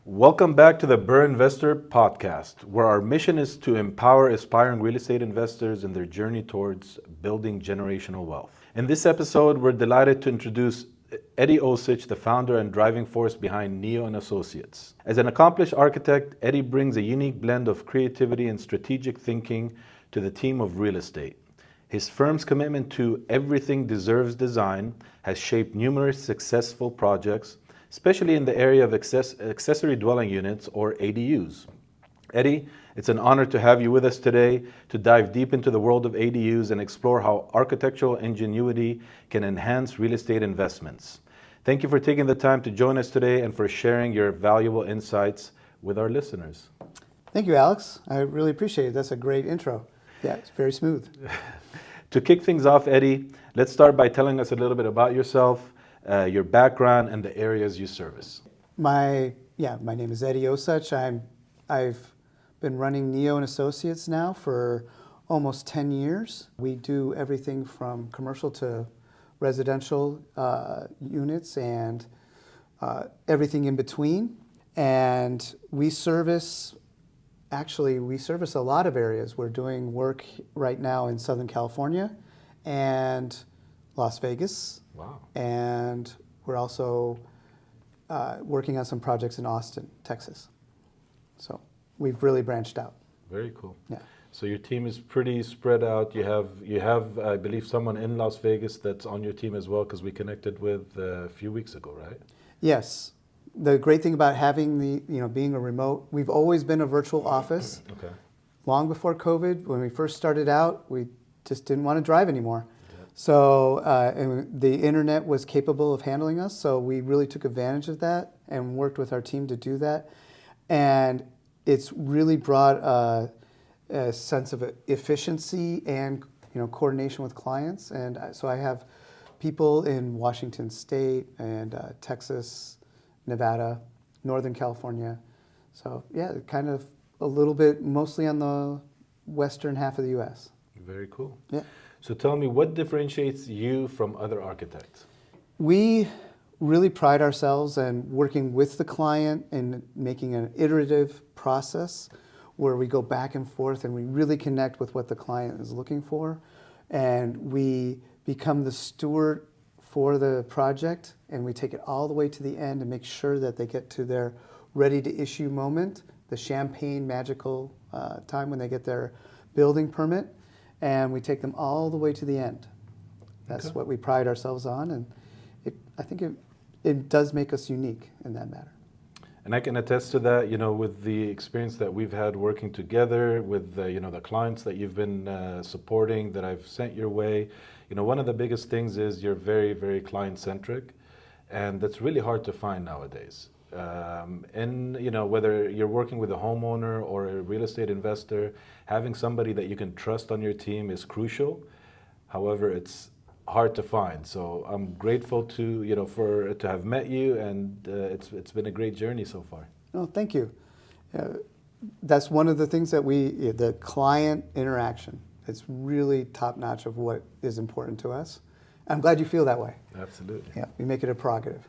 Welcome back to the Burr Investor Podcast, where our mission is to empower aspiring real estate investors in their journey towards building generational wealth. In this episode, we're delighted to introduce Eddie Osuch, the founder and driving force behind Neo and Associates. As an accomplished architect, Eddie brings a unique blend of creativity and strategic thinking to the team of real estate. His firm's commitment to everything deserves design has shaped numerous successful projects, especially in the area of accessory dwelling units, or ADUs. Eddie, it's an honor to have you with us today to dive deep into the world of ADUs and explore how architectural ingenuity can enhance real estate investments. Thank you for taking the time to join us today and for sharing your valuable insights with our listeners. Thank you, Alex. I really appreciate it. That's a great intro. Yeah, it's very smooth. To kick things off, Eddie, let's start by telling us a little bit about yourself, your background, and the areas you service. My name is Eddie Osuch. I've been running Neo and Associates now for almost 10 years. We do everything from commercial to residential units and everything in between. And we service a lot of areas. We're doing work right now in Southern California and Las Vegas. Wow. And we're also working on some projects in Austin, Texas. So we've really branched out. Very cool. Yeah. So your team is pretty spread out. You have, I believe, someone in Las Vegas that's on your team as well, because we connected with a few weeks ago, right? Yes. The great thing about having being a remote, we've always been a virtual office. Okay. Long before COVID, when we first started out, we just didn't want to drive anymore. So and the internet was capable of handling us, so we really took advantage of that and worked with our team to do that. And it's really brought a sense of efficiency and coordination with clients. And so I have people in Washington State and Texas, Nevada, Northern California. So yeah, kind of a little bit mostly on the western half of the U.S. Very cool. Yeah. So tell me, what differentiates you from other architects? We really pride ourselves in working with the client and making an iterative process where we go back and forth and we really connect with what the client is looking for. And we become the steward for the project, and we take it all the way to the end and make sure that they get to their ready to issue moment, the champagne magical time when they get their building permit. And we take them all the way to the end. That's Okay. what we pride ourselves on, and I think it does make us unique in that matter. And I can attest to that, with the experience that we've had working together with, the clients that you've been supporting, that I've sent your way. One of the biggest things is you're very, very client-centric, and that's really hard to find nowadays. And whether you're working with a homeowner or a real estate investor, having somebody that you can trust on your team is crucial. However, it's hard to find. So I'm grateful to have met you, and it's been a great journey so far. Oh, thank you. That's one of the things that the client interaction. It's really top notch of what is important to us. I'm glad you feel that way. Absolutely. Yeah, we make it a prerogative.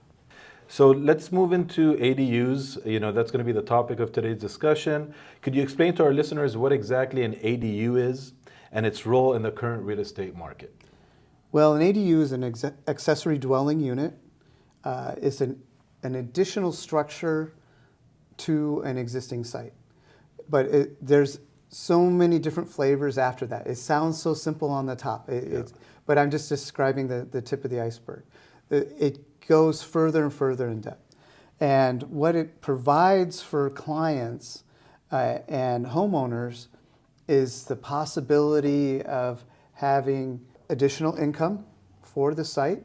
So let's move into ADUs. That's going to be the topic of today's discussion. Could you explain to our listeners what exactly an ADU is and its role in the current real estate market? Well, an ADU is an accessory dwelling unit. It's an additional structure to an existing site. But there's so many different flavors after that. It sounds so simple on the top, but I'm just describing the tip of the iceberg. It goes further and further in depth. And what it provides for clients and homeowners is the possibility of having additional income for the site,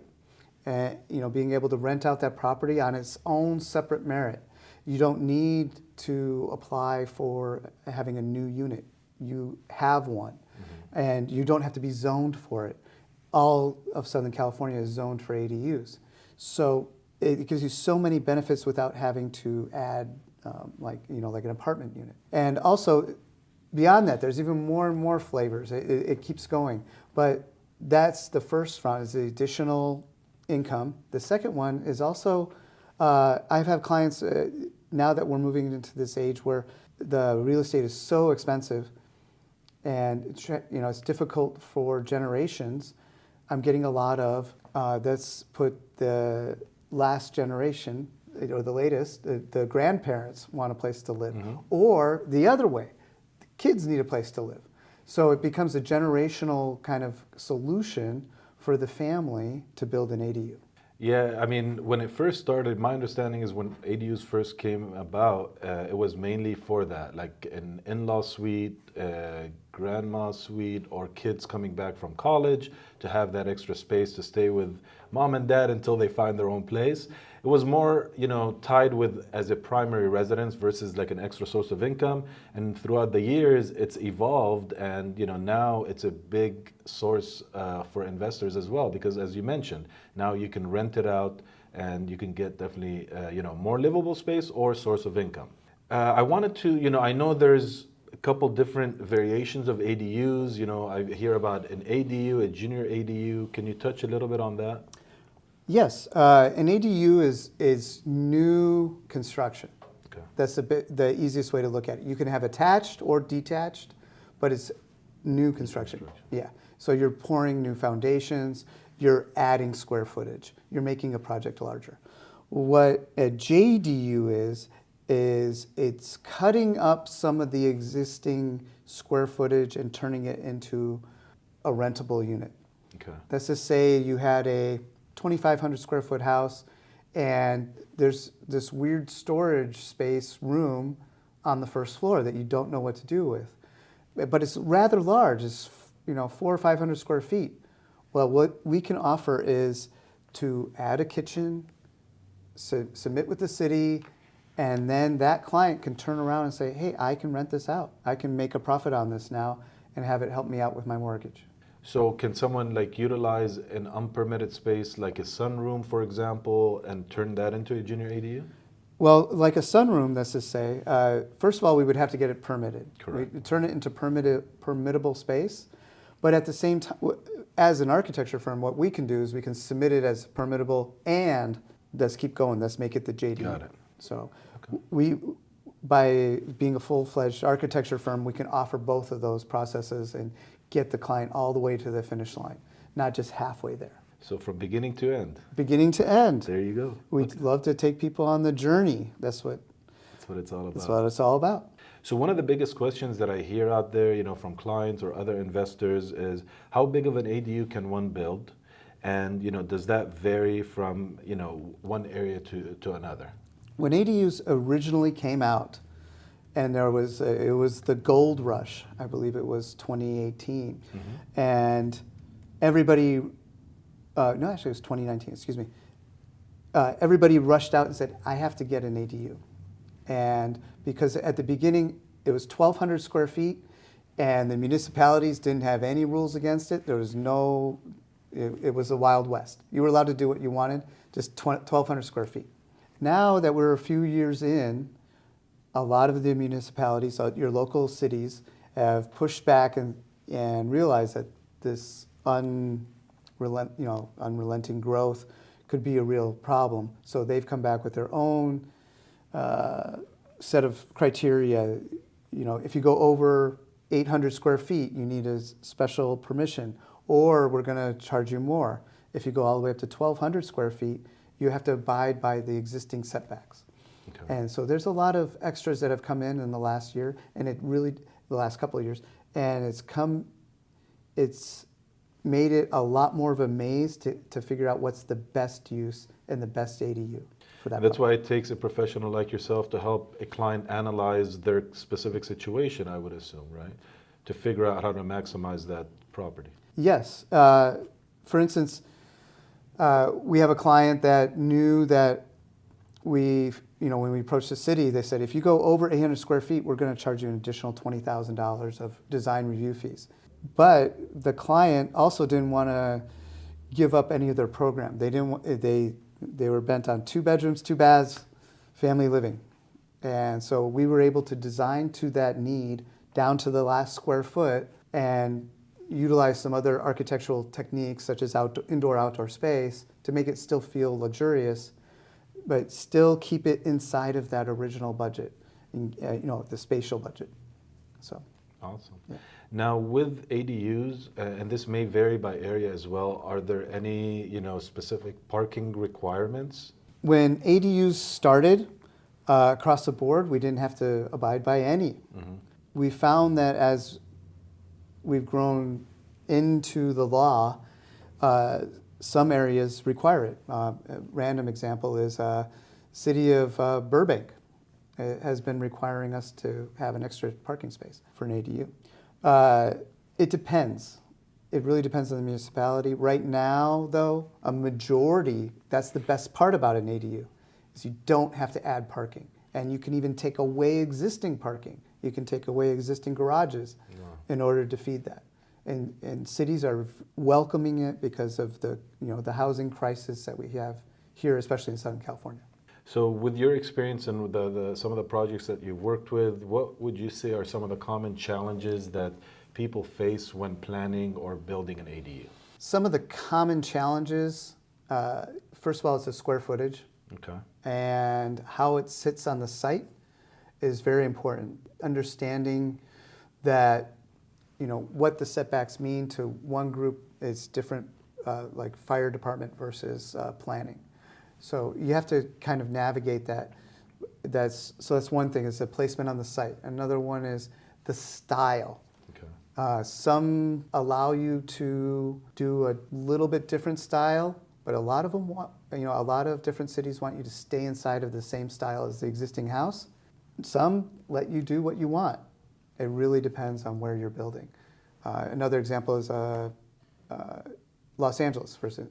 being able to rent out that property on its own separate merit. You don't need to apply for having a new unit. You have one, and you don't have to be zoned for it. All of Southern California is zoned for ADUs. So it gives you so many benefits without having to add like an apartment unit. And also, beyond that, there's even more and more flavors. It keeps going. But that's the first round, is the additional income. The second one is also, I've had clients now that we're moving into this age where the real estate is so expensive and it's difficult for generations, I'm getting a lot of let's put the last generation or the latest, the grandparents want a place to live, or the other way, the kids need a place to live. So it becomes a generational kind of solution for the family to build an ADU. Yeah, I mean, when it first started, my understanding is when ADUs first came about, it was mainly for that, like an in-law suite, grandma suite, or kids coming back from college to have that extra space to stay with mom and dad until they find their own place. It was more, tied with as a primary residence versus like an extra source of income. And throughout the years, it's evolved, and now it's a big source for investors as well. Because as you mentioned, now you can rent it out, and you can get definitely more livable space or source of income. I wanted to, I know there's a couple different variations of ADUs. I hear about an ADU, a junior ADU. Can you touch a little bit on that? Yes, an ADU is new construction. Okay. That's the easiest way to look at it. You can have attached or detached, but it's new construction. Yeah, so you're pouring new foundations, you're adding square footage, you're making a project larger. What a JDU is it's cutting up some of the existing square footage and turning it into a rentable unit. Okay. Let's just say you had a 2,500 square foot house, and there's this weird storage space room on the first floor that you don't know what to do with. But it's rather large, it's 400 or 500 square feet. Well, what we can offer is to add a kitchen, submit with the city, and then that client can turn around and say, hey, I can rent this out. I can make a profit on this now and have it help me out with my mortgage. So can someone utilize an unpermitted space like a sunroom, for example, and turn that into a junior ADU? Well, like a sunroom, let's just say, first of all, we would have to get it permitted. Correct. We turn it into permittable space. But at the same time, as an architecture firm, what we can do is we can submit it as permittable and let's keep going. Let's make it the JD. Got it. So by being a full-fledged architecture firm, we can offer both of those processes and get the client all the way to the finish line, not just halfway there. So from beginning to end. Beginning to end. There you go. We'd love to take people on the journey. That's what it's all about. That's what it's all about. So one of the biggest questions that I hear out there, from clients or other investors is how big of an ADU can one build? And, does that vary from, one area to another? When ADUs originally came out, and it was the gold rush, I believe it was 2018, and everybody, no, actually it was 2019, excuse me, everybody rushed out and said, I have to get an ADU. And because at the beginning, it was 1,200 square feet, and the municipalities didn't have any rules against it. There was it was the Wild West. You were allowed to do what you wanted, just 1,200 square feet. Now that we're a few years in, a lot of the municipalities, your local cities, have pushed back and realized that this unrelenting growth could be a real problem. So they've come back with their own set of criteria. If you go over 800 square feet, you need a special permission, or we're going to charge you more. If you go all the way up to 1,200 square feet, you have to abide by the existing setbacks. Okay. And so there's a lot of extras that have come in the last year, and the last couple of years, and it's made it a lot more of a maze to figure out what's the best use and the best ADU for that. That's why it takes a professional like yourself to help a client analyze their specific situation, I would assume, right? To figure out how to maximize that property. Yes. For instance, we have a client that knew that when we approached the city, they said, if you go over 800 square feet, we're going to charge you an additional $20,000 of design review fees. But the client also didn't want to give up any of their program. They were bent on 2 bedrooms, 2 baths, family living. And so we were able to design to that need down to the last square foot and utilize some other architectural techniques such as indoor-outdoor space to make it still feel luxurious but still keep it inside of that original budget, the spatial budget. So. Awesome. Yeah. Now, with ADUs, and this may vary by area as well, are there any, specific parking requirements? When ADUs started across the board, we didn't have to abide by any. Mm-hmm. We found that as we've grown into the law, some areas require it. A random example is city of Burbank. It has been requiring us to have an extra parking space for an ADU. It depends. It really depends on the municipality. Right now, though, a majority, that's the best part about an ADU, is you don't have to add parking. And you can even take away existing parking. You can take away existing garages in order to feed that. And cities are welcoming it because of the housing crisis that we have here, especially in Southern California. So with your experience and with some of the projects that you've worked with, what would you say are some of the common challenges that people face when planning or building an ADU? Some of the common challenges, first of all, is the square footage. Okay. And how it sits on the site is very important. Understanding that, what the setbacks mean to one group is different, like fire department versus planning. So you have to kind of navigate that. That's one thing, is the placement on the site. Another one is the style. Okay. Some allow you to do a little bit different style, but a lot of them want, a lot of different cities want you to stay inside of the same style as the existing house. Some let you do what you want. It really depends on where you're building. Another example is Los Angeles versus,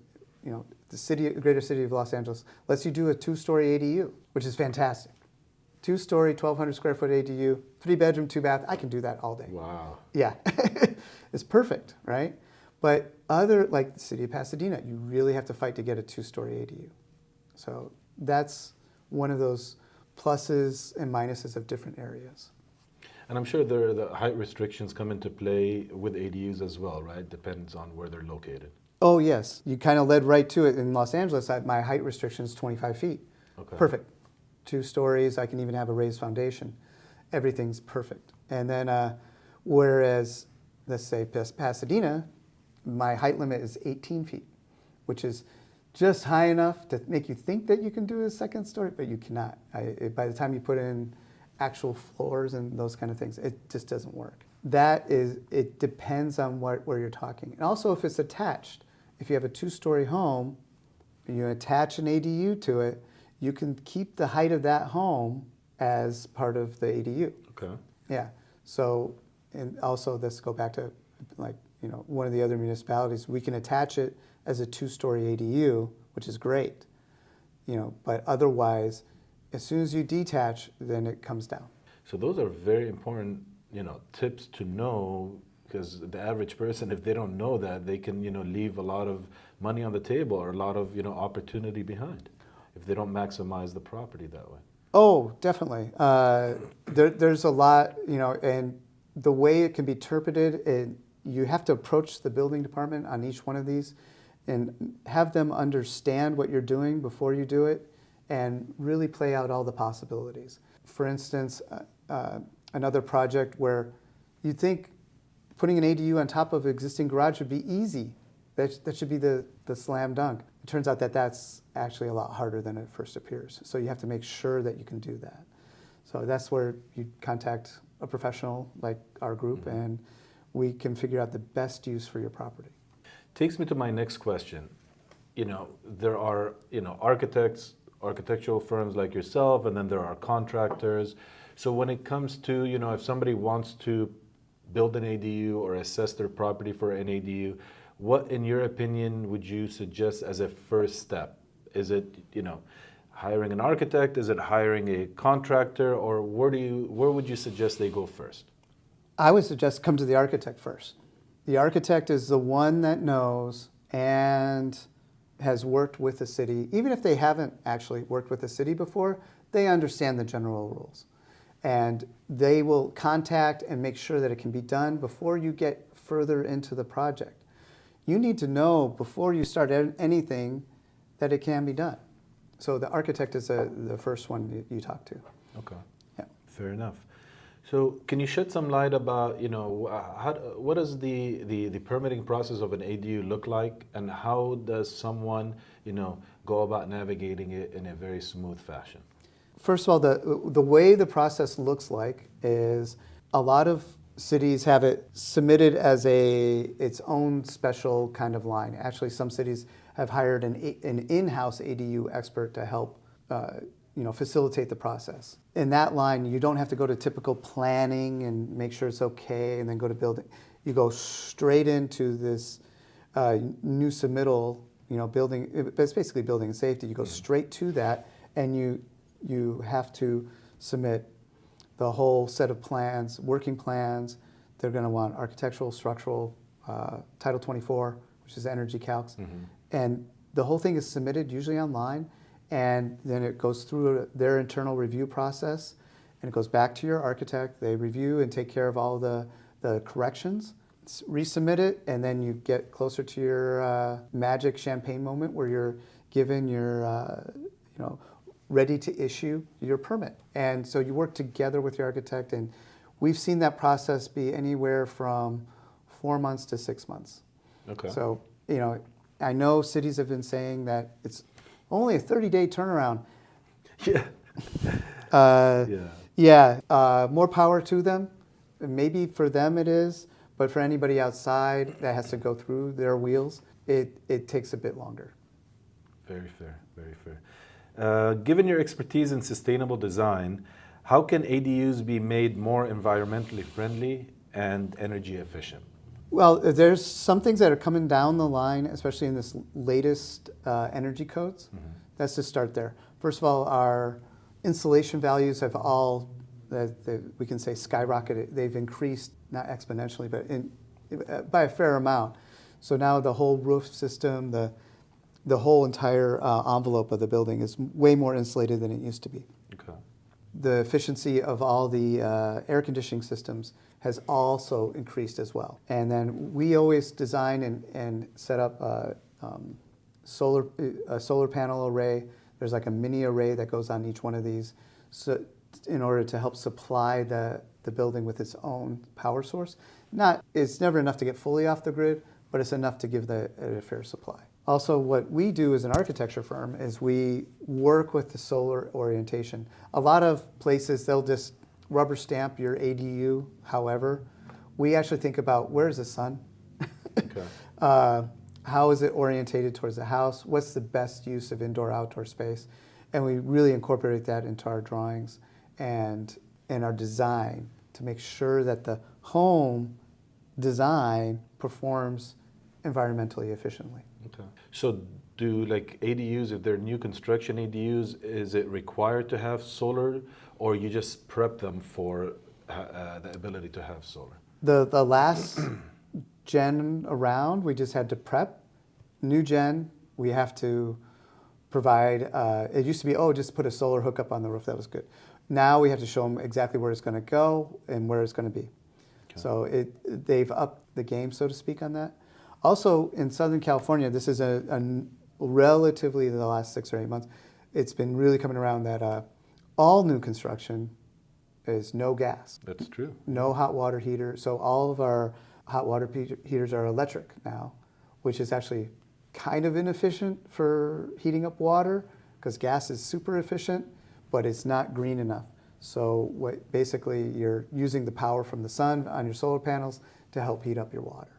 the greater city of Los Angeles lets you do a 2-story ADU, which is fantastic. 2-story, 1,200 square foot ADU, 3-bedroom, 2-bath. I can do that all day. Wow. Yeah, it's perfect, right? But like the city of Pasadena, you really have to fight to get a 2-story ADU. So that's one of those pluses and minuses of different areas. And I'm sure the height restrictions come into play with ADUs as well, right? Depends on where they're located. Oh, yes. You kind of led right to it. In Los Angeles, my height restriction is 25 feet. Okay. Perfect. 2 stories. I can even have a raised foundation. Everything's perfect. And then whereas, let's say Pasadena, my height limit is 18 feet, which is just high enough to make you think that you can do a second story, but you cannot. By the time you put in actual floors and those kind of things, it just doesn't work. It depends on where you're talking. And also if it's attached. If you have a 2-story home, you attach an ADU to it, you can keep the height of that home as part of the ADU. Okay. Yeah. So, and also let's go back to one of the other municipalities, we can attach it as a 2-story ADU, which is great. But otherwise, as soon as you detach, then it comes down. So those are very important, tips to know, because the average person, if they don't know that, they can, leave a lot of money on the table or a lot of, opportunity behind if they don't maximize the property that way. Oh, definitely. There's a lot, and the way it can be interpreted, you have to approach the building department on each one of these and have them understand what you're doing before you do it and really play out all the possibilities. For instance, another project where you think putting an ADU on top of an existing garage would be easy. That should be the slam dunk. It turns out that that's actually a lot harder than it first appears. So you have to make sure that you can do that. So that's where you contact a professional like our group, mm-hmm. and we can figure out the best use for your property. Takes me to my next question. There are, architects, architectural firms like yourself, and then there are contractors. So when it comes to, if somebody wants to build an ADU or assess their property for an ADU, what, in your opinion, would you suggest as a first step? Is it, hiring an architect? Is it hiring a contractor? Or where would you suggest they go first? I would suggest come to the architect first. The architect is the one that knows and has worked with the city. Even if they haven't actually worked with the city before, they understand the general rules. And they will contact and make sure that it can be done before you get further into the project. You need to know before you start anything that it can be done. So the architect is the first one you talk to. Okay. Yeah. Fair enough. So can you shed some light about, what does the permitting process of an ADU look like, and how does someone, go about navigating it in a very smooth fashion? First of all, the way the process looks like is a lot of cities have it submitted as its own special kind of line. Actually, some cities have hired an in-house ADU expert to help facilitate the process. In that line, you don't have to go to typical planning and make sure it's okay and then go to building. You go straight into this new submittal, building. It's basically building and safety. You go straight to that, and you have to submit the whole set of plans, working plans. They're going to want architectural, structural, Title 24, which is energy calcs. And the whole thing is submitted usually online, and then it goes through their internal review process, and it goes back to your architect. They review and take care of all the corrections, resubmit it, and then you get closer to your magic champagne moment where you're given your, ready to issue your permit. And so you work together with your architect, and we've seen that process be anywhere from 4 months to 6 months. Okay. So, I know cities have been saying that it's only a 30-day turnaround. Yeah. More power to them. Maybe for them it is, but for anybody outside that has to go through their wheels, it takes a bit longer. Very fair, very fair. Given your expertise in sustainable design, how can ADUs be made more environmentally friendly and energy efficient? Well, there's some things that are coming down the line, especially in this latest energy codes. That's to start there. First of all, our insulation values have all, we can say, skyrocketed. They've increased, not exponentially, but by a fair amount. So now the whole roof system, the whole entire envelope of the building is way more insulated than it used to be. Okay. The efficiency of all the air conditioning systems has also increased as well. And then we always design and set up a solar panel array. There's like a mini array that goes on each one of these, so in order to help supply the building with its own power source. It's never enough to get fully off the grid, but it's enough to give it a fair supply. Also, what we do as an architecture firm is we work with the solar orientation. A lot of places, they'll just rubber stamp your ADU. However, we actually think about, where's the sun? Okay. How is it orientated towards the house? What's the best use of indoor-outdoor space? And we really incorporate that into our drawings and our design to make sure that the home design performs environmentally efficiently. Okay. So do ADUs, if they're new construction ADUs, is it required to have solar, or you just prep them for the ability to have solar? The last gen around, we just had to prep. New gen, we have to provide, it used to be, just put a solar hookup on the roof, that was good. Now we have to show them exactly where it's going to go and where it's going to be. Okay. So they've upped the game, so to speak, on that. Also, in Southern California, this is a relatively the last 6 or 8 months, it's been really coming around that all new construction is no gas. That's true. No hot water heater. So all of our hot water heaters are electric now, which is actually kind of inefficient for heating up water because gas is super efficient, but it's not green enough. So basically you're using the power from the sun on your solar panels to help heat up your water.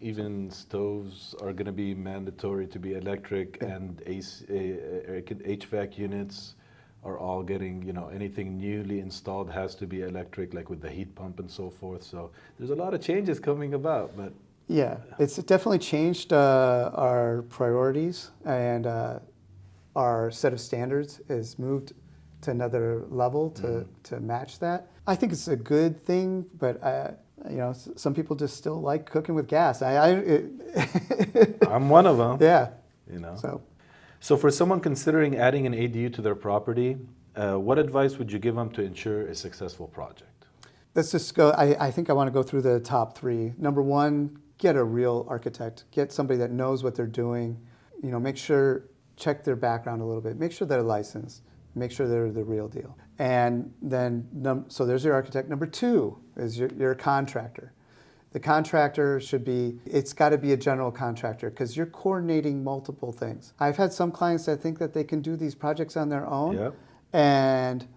Even stoves are going to be mandatory to be electric, yeah. And HVAC units are all getting, anything newly installed has to be electric, like with the heat pump and so forth. So there's a lot of changes coming about, but yeah, it's definitely changed our priorities, and our set of standards has moved to another level to match that. I think it's a good thing, but some people just still like cooking with gas. I'm one of them. Yeah. So for someone considering adding an ADU to their property, what advice would you give them to ensure a successful project? Let's just go. I think I want to go through the top 3. Number 1, get a real architect. Get somebody that knows what they're doing. Make sure check their background a little bit, make sure they're licensed, make sure they're the real deal. And then, so there's your architect. Number two is your contractor. The contractor it's got to be a general contractor because you're coordinating multiple things. I've had some clients that think that they can do these projects on their own. Yep. And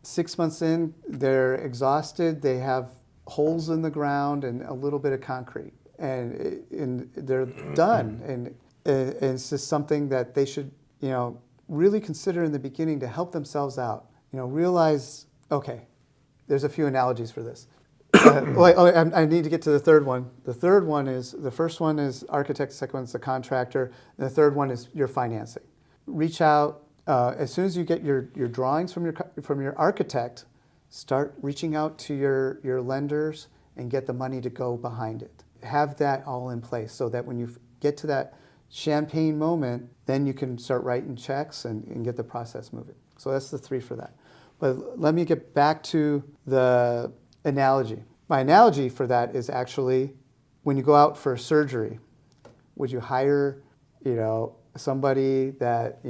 6 months in, they're exhausted, they have holes in the ground and a little bit of concrete. And they're done. And it's just something that they should, really consider in the beginning to help themselves out. Realize, okay, there's a few analogies for this. I need to get to the third one. The first one is architect, second one is the contractor, and the third one is your financing. Reach out, as soon as you get your drawings from your architect, start reaching out to your lenders and get the money to go behind it. Have that all in place so that when you get to that champagne moment, then you can start writing checks and get the process moving. So that's the three for that. But let me get back to the analogy. My analogy for that is actually when you go out for surgery, would you hire, somebody that,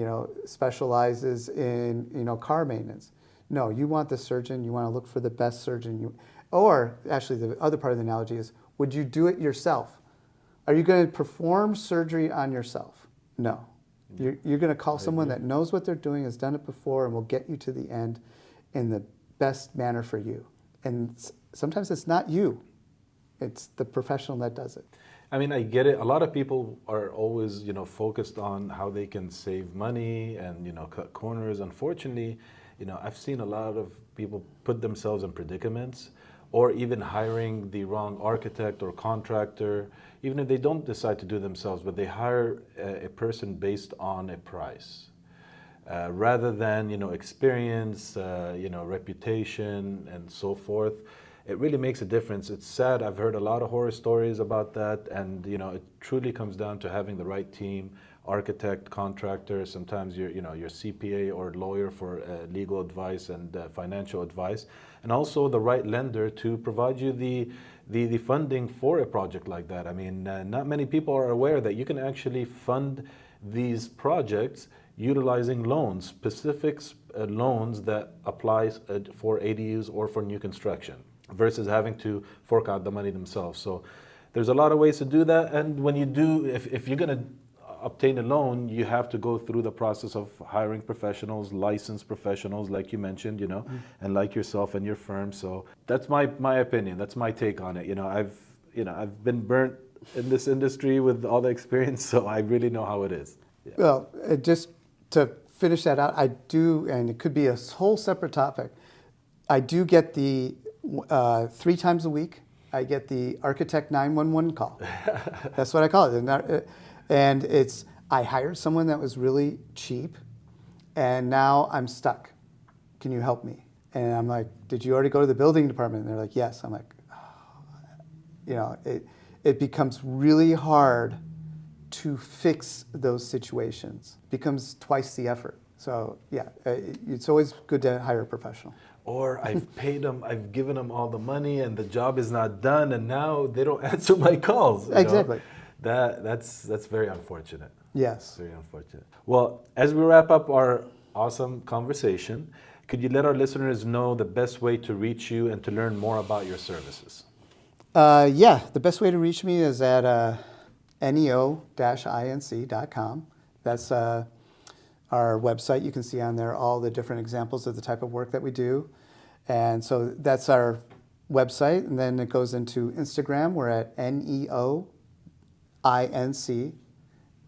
specializes in, car maintenance? No, you want the surgeon, you want to look for the best surgeon. Or actually the other part of the analogy is, would you do it yourself? Are you going to perform surgery on yourself? No. You're going to call someone that knows what they're doing, has done it before, and will get you to the end in the best manner for you. And sometimes it's not you. It's the professional that does it. I mean, I get it. A lot of people are always, focused on how they can save money and, cut corners. Unfortunately, I've seen a lot of people put themselves in predicaments, or even hiring the wrong architect or contractor, even if they don't decide to do it themselves, but they hire a person based on a price. Rather than, experience, reputation and so forth. It really makes a difference. It's sad. I've heard a lot of horror stories about that, and it truly comes down to having the right team, architect, contractor, sometimes your CPA or lawyer for legal advice and financial advice, and also the right lender to provide you the funding for a project like that. I mean, not many people are aware that you can actually fund these projects utilizing loans, specific loans that applies for ADUs or for new construction, versus having to fork out the money themselves. So there's a lot of ways to do that. And when you do, if you're going to obtain a loan, you have to go through the process of hiring professionals, licensed professionals, like you mentioned, and like yourself and your firm. So that's my opinion. That's my take on it. I've been burnt in this industry with all the experience, so I really know how it is. Yeah. Well, just to finish that out, I do, and it could be a whole separate topic. I do get the 3 times a week, I get the architect 911 call. That's what I call it. And it's, I hired someone that was really cheap, and now I'm stuck. Can you help me? And I'm like, did you already go to the building department? And they're like, yes. I'm like, it becomes really hard to fix those situations. It becomes twice the effort. So yeah, it's always good to hire a professional. Or I've paid them, I've given them all the money, and the job is not done, and now they don't answer my calls. Exactly. That's very unfortunate. Yes. Very unfortunate. Well, as we wrap up our awesome conversation, could you let our listeners know the best way to reach you and to learn more about your services? The best way to reach me is at neo-inc.com. That's our website. You can see on there all the different examples of the type of work that we do. And so that's our website. And then it goes into Instagram. We're at NEOINC.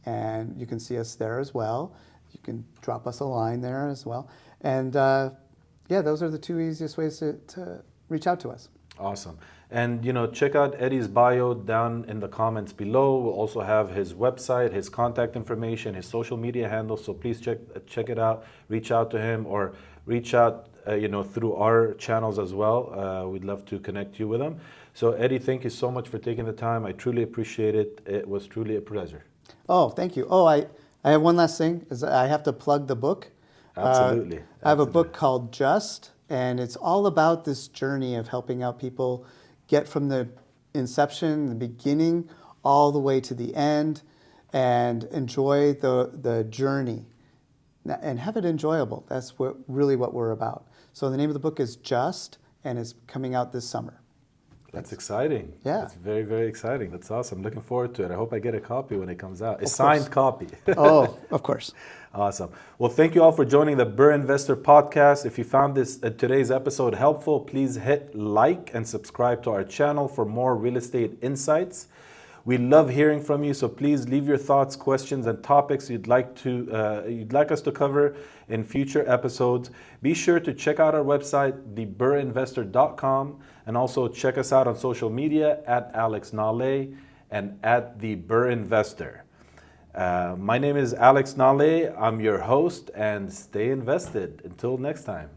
And you can see us there as well. You can drop us a line there as well. And those are the 2 easiest ways to reach out to us. Awesome. And, check out Eddie's bio down in the comments below. We'll also have his website, his contact information, his social media handles. So please check it out. Reach out to him, or reach out, through our channels as well. We'd love to connect you with him. So, Eddie, thank you so much for taking the time. I truly appreciate it. It was truly a pleasure. Oh, thank you. Oh, I have one last thing. Is I have to plug the book. Absolutely. I have a book called Just, and it's all about this journey of helping out people get from the inception, the beginning, all the way to the end. and enjoy the journey and have it enjoyable. That's really what we're about. So the name of the book is Just, and it's coming out this summer. That's exciting. Yeah. That's very, very exciting. That's awesome. Looking forward to it. I hope I get a copy when it comes out. A Of signed course. copy. Oh, of course. Awesome. Well, thank you all for joining the Burr Investor Podcast. If you found today's episode helpful, please hit like and subscribe to our channel for more real estate insights. We love hearing from you, so please leave your thoughts, questions, and topics you'd like us to cover in future episodes. Be sure to check out our website, theburrinvestor.com, and also check us out on social media at Alex Nale and at the Burr Investor. My name is Alex Nale. I'm your host, and stay invested. Until next time.